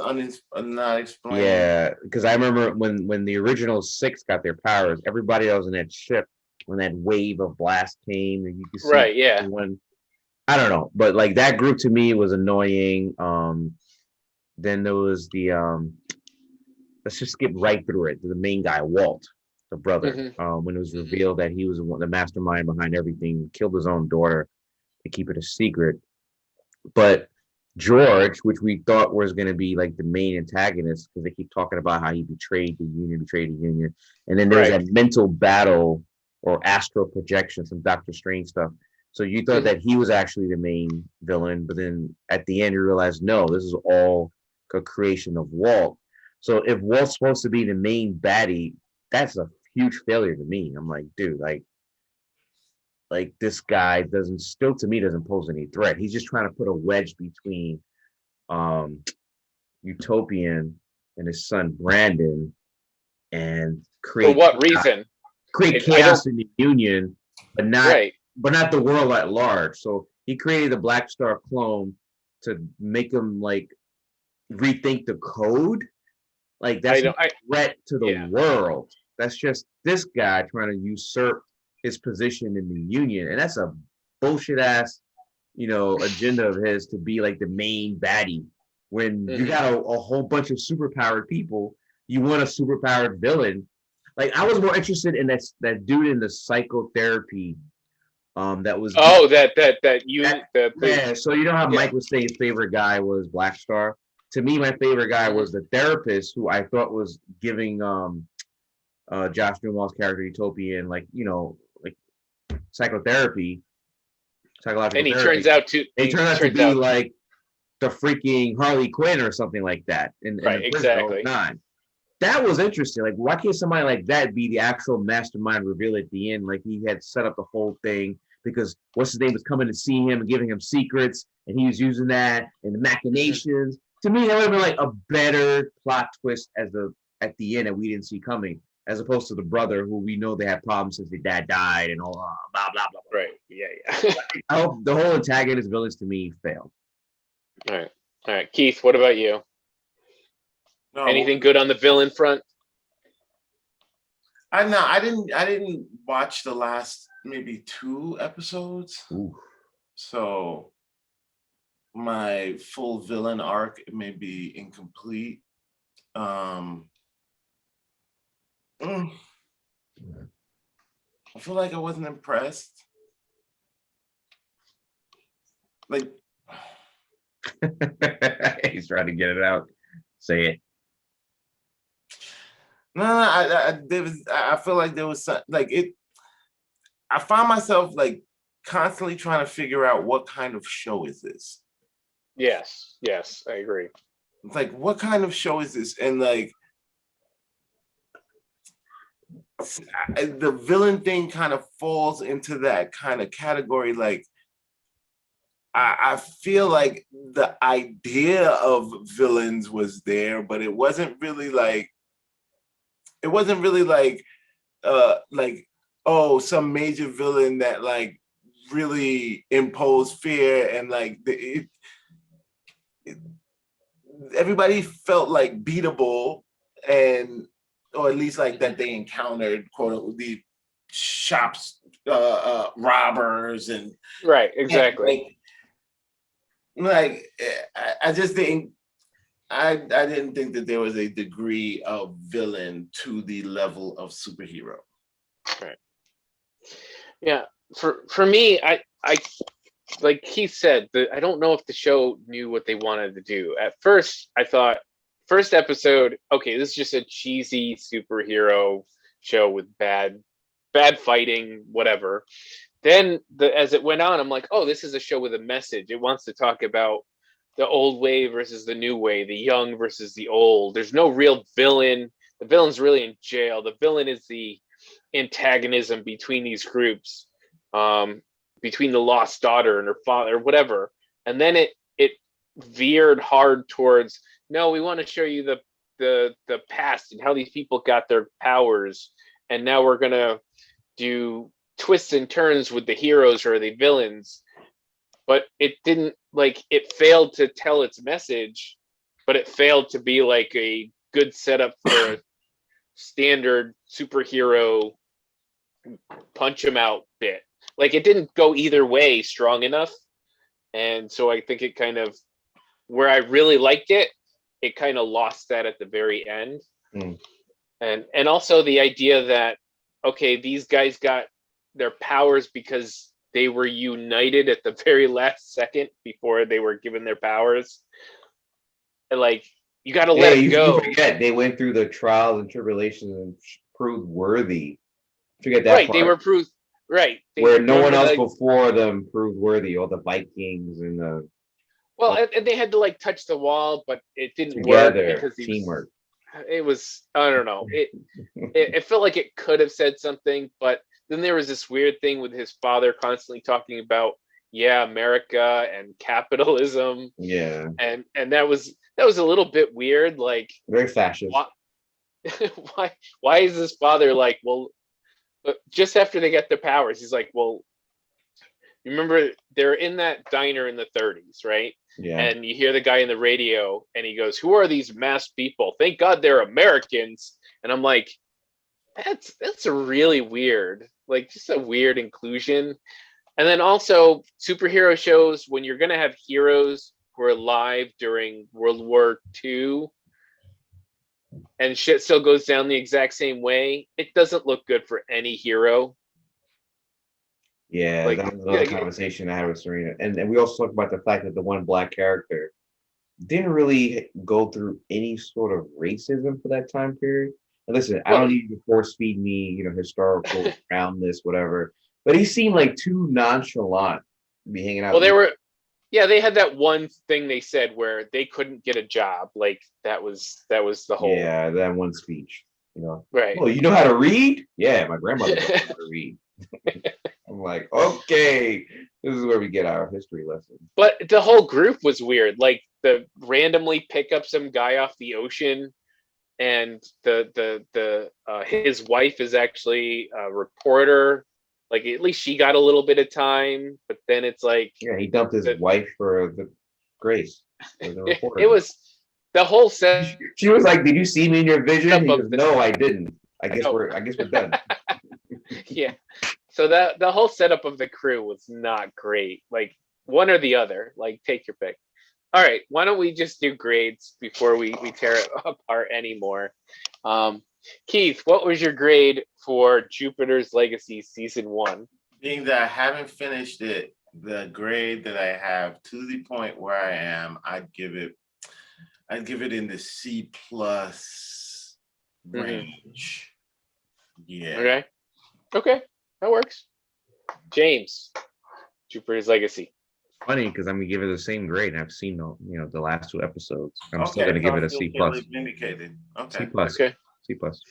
not explained. Yeah, because I remember when the original 6 got their powers, everybody that was in that ship, when that wave of blast came, and you could see Right, yeah. when I don't know, but like that group to me was annoying. Then there was the let's just skip right through it. The main guy, Walt, the brother. When it was revealed that he was the mastermind behind everything, killed his own daughter to keep it a secret. But George, which we thought was going to be like the main antagonist, because they keep talking about how he betrayed the Union, and then there's that mental battle or astral projection, some Doctor Strange stuff. So you thought that he was actually the main villain, but then at the end you realize, no, this is all a creation of Walt. So if Walt's supposed to be the main baddie, that's a huge failure to me. I'm like, dude, like this guy doesn't pose any threat. He's just trying to put a wedge between Utopian and his son Brandon and create For what reason? Create chaos in the Union, but not the world at large. So he created the Black Star clone to make him like rethink the code. Like that's a threat to the world. That's just this guy trying to usurp his position in the Union, and that's a bullshit ass, agenda of his to be like the main baddie. When you got a whole bunch of superpowered people, you want a superpowered villain. Like I was more interested in that dude in the psychotherapy. That was So you know how Mike was saying his favorite guy was Black Star. To me, my favorite guy was the therapist who I thought was giving Josh Duhamel's character Utopian like psychotherapy, psychological. And he therapy. turns out to be like the freaking Harley Quinn or something like that. Exactly. that was interesting. Like, why can't somebody like that be the actual mastermind reveal at the end? Like, he had set up the whole thing because what's his name was coming to see him and giving him secrets, and he was using that and the machinations. To me, that would have been like a better plot twist at the end that we didn't see coming, as opposed to the brother who we know they had problems since their dad died and all blah blah blah. Right. Yeah. I hope the whole antagonist villains to me failed. All right. All right. Keith, what about you? No, Anything good on the villain front? I didn't watch the last maybe 2 episodes. Ooh. So my full villain arc may be incomplete. I feel like I wasn't impressed. Like He's trying to get it out. Say it. no, I feel like there was like it. I found myself like constantly trying to figure out what kind of show is this. Yes, I agree. It's like, what kind of show is this? And like, the villain thing kind of falls into that kind of category. Like, I feel like the idea of villains was there, but it wasn't really like, oh, some major villain that like really imposed fear and like everybody felt like beatable, and or at least like that they encountered quote unquote the shops robbers and Right, exactly. Like I just didn't I didn't think that there was a degree of villain to the level of superhero. Right. Yeah. For me, I like Keith said, I don't know if the show knew what they wanted to do. At first, I thought first episode, okay, this is just a cheesy superhero show with bad fighting, whatever. Then as it went on, I'm like, oh, this is a show with a message. It wants to talk about the old way versus the new way, the young versus the old. There's no real villain. The villain's really in jail. The villain is the antagonism between these groups, between the lost daughter and her father, whatever. And then it veered hard towards, no, we want to show you the past and how these people got their powers, and now we're gonna do twists and turns with the heroes or the villains. But it didn't, like, it failed to tell its message, but it failed to be like a good setup for a standard superhero punch him out bit. Like, it didn't go either way strong enough. And so I think it kind of, where I really liked it, it kind of lost that at the very end. And also the idea that, okay, these guys got their powers because they were united at the very last second before they were given their powers. And like, you got to let it go. You forget they went through the trials and tribulations and proved worthy. Forget that right, part. they were proved right. Where no one else before them proved worthy, all the Vikings and the and they had to like touch the wall, but it didn't together, work because teamwork. It was, I don't know. It felt like it could have said something, but then there was this weird thing with his father constantly talking about, America and capitalism. Yeah. And that was a little bit weird. Like, very fascist. Why is his father like, well, just after they get their powers, he's like, well, you remember they're in that diner in the 30s, right? Yeah. And you hear the guy in the radio and he goes, who are these masked people? Thank God they're Americans. And I'm like, that's a really weird, like, just a weird inclusion. And then also superhero shows, when you're going to have heroes who are alive during World War II and shit still goes down the exact same way, it doesn't look good for any hero. Yeah, Like, that was another conversation I had with Serena. And we also talked about the fact that the one black character didn't really go through any sort of racism for that time period. And listen, I don't need you to force feed me, historical around this, whatever. But he seemed like too nonchalant to be hanging out. Well, Yeah, they had that one thing they said where they couldn't get a job. Like that was the whole Yeah, that one speech. right. Oh, you know how to read? Yeah, my grandmother taught me how to read. I'm like, okay, this is where we get our history lesson. But the whole group was weird. Like the randomly pick up some guy off the ocean, and the his wife is actually a reporter. Like at least she got a little bit of time, but then it's like Yeah, he dumped his wife for the Grace. For the reporter. it was the whole set. She was like, "Did you see me in your vision?" He Up goes, of the- "No, I didn't. I guess know. we're done." Yeah. So that the whole setup of the crew was not great. Like one or the other. Like take your pick. All right, why don't we just do grades before we tear it apart anymore? Keith, what was your grade for Jupiter's Legacy season 1? Being that I haven't finished it, the grade that I have to the point where I am, I'd give it in the C plus range. Yeah. Okay, that works. James, Jupiter's Legacy. Funny because I'm gonna give it the same grade. I've seen the last 2 episodes. I'm still Okay, gonna give so it I a still C feel plus. vindicated. Okay. C plus. Okay. C plus.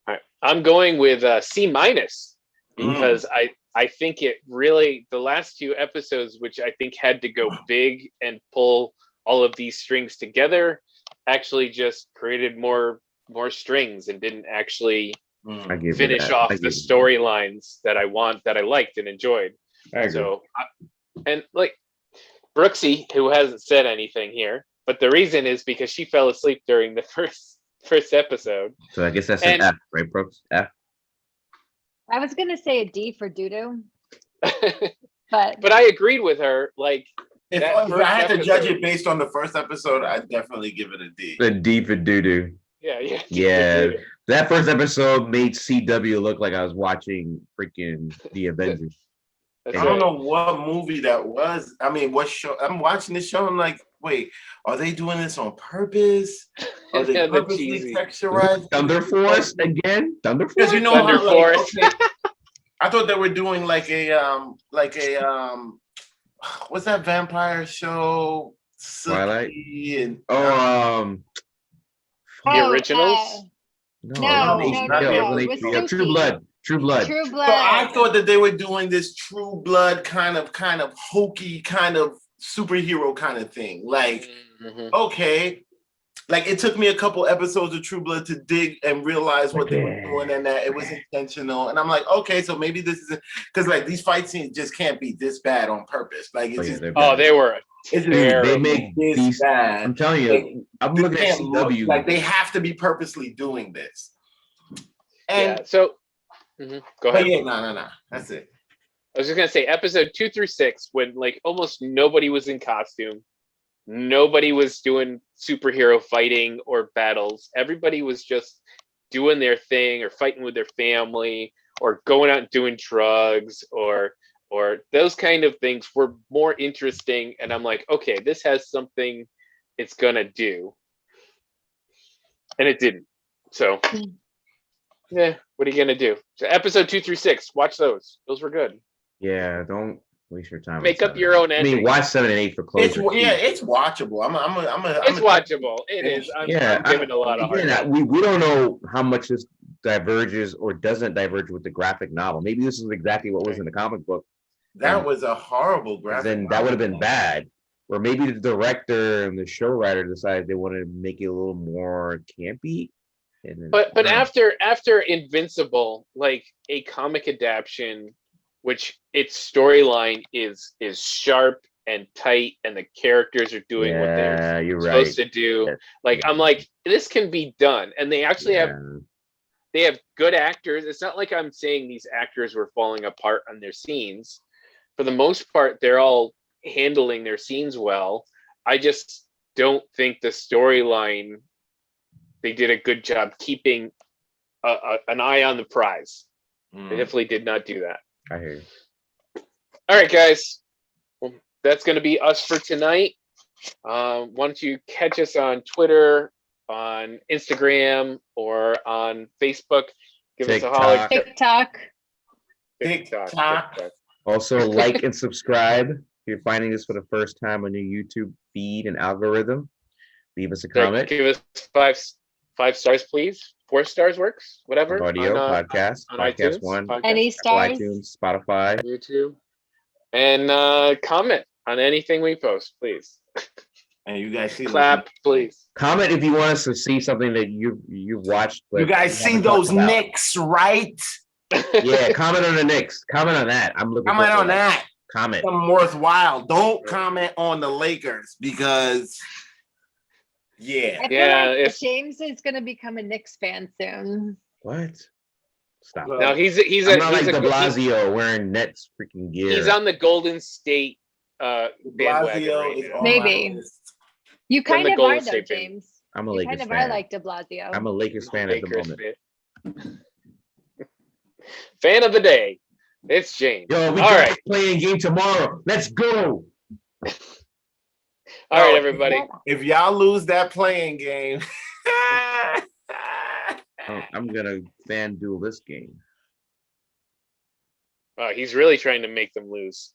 All right, I'm going with C minus because I think it really the last 2 episodes, which I think had to go big and pull all of these strings together, actually just created more strings and didn't actually finish off the storylines that I liked and enjoyed. I agree. So, and like Brooksy, who hasn't said anything here, but the reason is because she fell asleep during the first episode. So I guess that's an F, right, Brooks? F. I was gonna say a D for doo-doo, but I agreed with her. Like, if I had to judge it based on the first episode, I'd definitely give it a D. A D for doo-doo. Yeah. That first episode made CW look like I was watching freaking The Avengers. I don't know what movie that was. I mean, what show? I'm watching this show. I'm like, wait, are they doing this on purpose? Are they purposely texturized? Thunder Force again? Thunder Force? Because you know Thunder how, Force. Okay, I thought they were doing like a what's that vampire show? Twilight. And, The originals. No. True Blood. True Blood. So I thought that they were doing this True Blood kind of hokey kind of superhero kind of thing. Like, okay, like it took me a couple episodes of True Blood to dig and realize what they were doing and that it was intentional. And I'm like, okay, so maybe this is because like these fight scenes just can't be this bad on purpose. Like it's they were. They make this bad. I'm telling you, like, I'm looking at CW. Like they have to be purposely doing this. And yeah, so go ahead. Yeah, no. That's it. I was just gonna say episode 2 through 6, when like almost nobody was in costume, nobody was doing superhero fighting or battles. Everybody was just doing their thing or fighting with their family or going out and doing drugs or those kind of things were more interesting. And I'm like, okay, this has something it's gonna do, and it didn't. So. Yeah, what are you gonna do? So episode 2 through 6, watch those. Those were good. Yeah, don't waste your time. Make up your own ending. I mean, watch 7 and 8 for closure. It's watchable. It's watchable. It is. I'm giving a lot of heart. We don't know how much this diverges or doesn't diverge with the graphic novel. Maybe this is exactly what was in the comic book. That was a horrible graphic. Then that would have been bad. Or maybe the director and the show writer decided they wanted to make it a little more campy. But after Invincible, like a comic adaptation, which its storyline is sharp and tight, and the characters are doing what they're supposed to do. Yes. Like I'm like, this can be done, and they actually have good actors. It's not like I'm saying these actors were falling apart on their scenes. For the most part, they're all handling their scenes well. I just don't think the storyline. They did a good job keeping an eye on the prize. They definitely did not do that. I hear you. All right, guys. Well, that's going to be us for tonight. Why don't you catch us on Twitter, on Instagram, or on Facebook? Give us a holler. TikTok. TikTok. Also, like and subscribe you're finding this for the first time on your YouTube feed and algorithm, leave us a comment. Give us five stars, please. 4 stars works. Whatever. Audio, on, podcast, on podcast iTunes, one, podcast, Any Apple stars? iTunes, Spotify. YouTube, and comment on anything we post, please. And you guys see Clap, please. Comment if you want us to see something that you've watched. But You guys we see haven't those talked about. Knicks, right? Yeah, comment on the Knicks. Comment on that. I'm looking. Comment for on that. Comment. Something worthwhile. Don't comment on the Lakers because, yeah. I feel Yeah, like it's- James is going to become a Knicks fan soon. What? Stop. Well, No, he's I'm not like a De Blasio wearing Nets freaking gear. he's on the Golden State bandwagon Blasio right is now. on Maybe. my list. You From kind the of Golden are though, State fan. James. I'm a You Lakers kind of fan. are like De Blasio. I'm a Lakers fan at the Lakers moment. fan of the day. It's James. Yo, we All got right, a playing game tomorrow. Let's go. all right, everybody. If y'all lose that playing game, Oh, I'm gonna FanDuel this game. He's really trying to make them lose.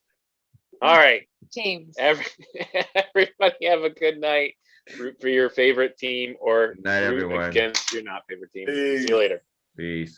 All right, James. everybody have a good night. Root for your favorite team or Good night, root everyone. against your not favorite team. Peace. See you later. Peace.